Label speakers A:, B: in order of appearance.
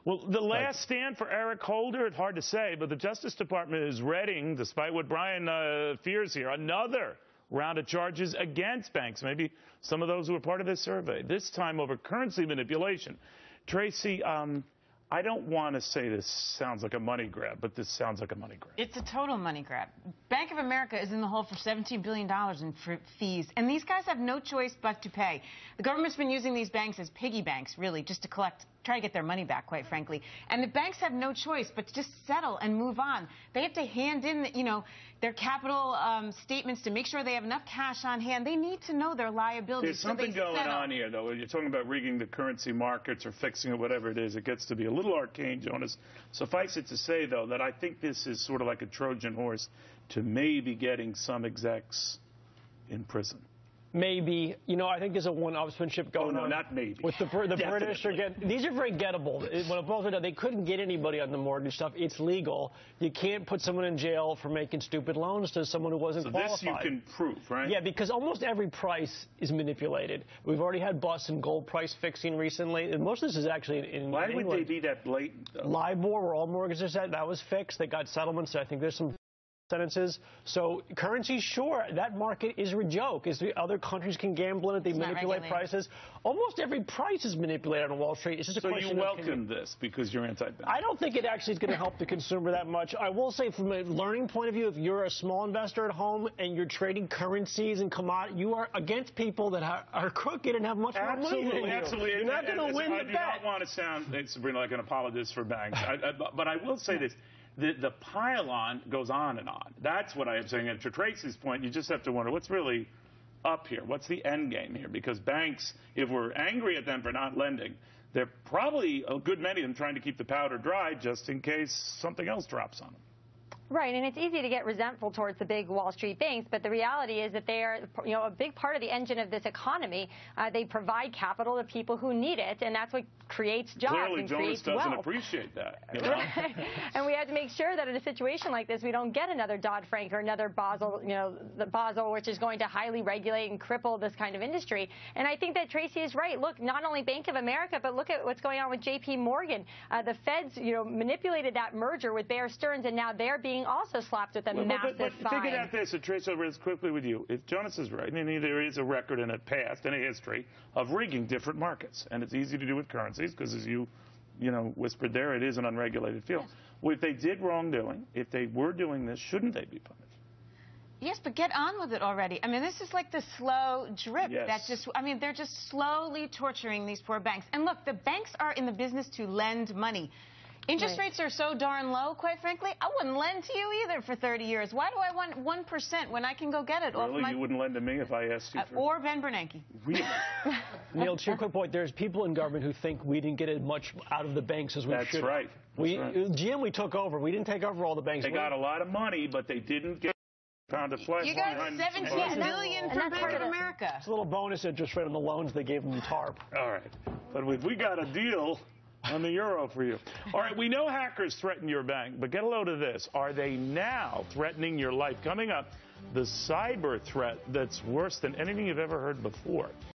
A: Well, the last stand for Eric Holder, it's hard to say, but the Justice Department is readying, despite what Brian fears here, another round of charges against banks, maybe some of those who were part of this survey, this time over currency manipulation. Tracy, I don't want to say this sounds like a money grab, but this sounds like a money grab.
B: It's a total money grab. Bank of America is in the hole for $17 billion in fees, and these guys have no choice but to pay. The government's been using these banks as piggy banks, really, just to try to get their money back, quite frankly. And the banks have no choice but to just settle and move on. They have to hand in, their capital statements to make sure they have enough cash on hand. They need to know their liabilities.
A: There's something going on here, though. When you're talking about rigging the currency markets or fixing it, whatever it is, it gets to be a little arcane, Jonas. Suffice it to say, though, that I think this is sort of like a Trojan horse to maybe getting some execs in prison.
C: Maybe. I think there's a one-upsmanship going on.
A: Oh, no, not maybe.
C: With the British these are very gettable. When it boils down, they couldn't get anybody on the mortgage stuff. It's legal. You can't put someone in jail for making stupid loans to someone who wasn't qualified.
A: So this you can prove, right?
C: Yeah, because almost every price is manipulated. We've already had busts in gold price fixing recently, and most of this is actually in England.
A: Why would they be that blatant, though?
C: LIBOR, where all mortgages are set, that was fixed. They got settlements. I think there's some sentences. So currency, sure, that market is a joke. Other countries can gamble in it. They manipulate prices. Almost every price is manipulated on Wall Street. It's just a question.
A: So you welcome this because you're anti-bank?
C: I don't think it actually is going to help the consumer that much. I will say, from a learning point of view, if you're a small investor at home and you're trading currencies and commodities, you are against people that are crooked and have much more money than you.
A: Absolutely.
C: You're not going to win the bet.
A: I do not want to sound, Sabrina, like an apologist for banks. But I will say this. The pile-on goes on and on. That's what I am saying. And to Tracy's point, you just have to wonder what's really up here. What's the end game here? Because banks, if we're angry at them for not lending, they're probably a good many of them trying to keep the powder dry just in case something else drops on them.
D: Right, and it's easy to get resentful towards the big Wall Street banks, but the reality is that they are, a big part of the engine of this economy. They provide capital to people who need it, and that's what creates jobs
A: Clearly,
D: and creates
A: Jonas doesn't
D: wealth.
A: appreciate that.
D: Right. And we have to make sure that in a situation like this, we don't get another Dodd-Frank or another Basel, the Basel, which is going to highly regulate and cripple this kind of industry. And I think that Tracy is right. Look, not only Bank of America, but look at what's going on with J.P. Morgan. The Feds, manipulated that merger with Bear Stearns, and now they're being also slapped with a massive fine.
A: Think about this, and Tracy, I'll raise quickly with you. If Jonas is right, and there is a record in the past, in a history, of rigging different markets, and it's easy to do with currencies because, as you whispered there, it is an unregulated field.
B: Yes.
A: Well, if they did wrongdoing, if they were doing this, shouldn't they be punished?
B: Yes, but get on with it already. I mean, this is like the slow drip.
A: Yes.
B: They're just slowly torturing these poor banks. And look, the banks are in the business to lend money. Interest rates are so darn low, quite frankly, I wouldn't lend to you either for 30 years. Why do I want 1% when I can go get it off my...
A: You wouldn't lend to me if I asked you for...
B: Or Ben Bernanke.
A: Really?
C: Neil, to your quick point, there's people in government who think we didn't get as much out of the banks as we should.
A: That's right.
C: GM, we took over. We didn't take over all the banks.
A: They got a lot of money, but they didn't get a pound of flesh.
B: You got $17 billion from Bank of America.
C: It's a little bonus interest rate on the loans they gave them TARP.
A: All right. But we got a deal on the euro for you. All right, we know hackers threaten your bank, but get a load of this. Are they now threatening your life? Coming up, the cyber threat that's worse than anything you've ever heard before.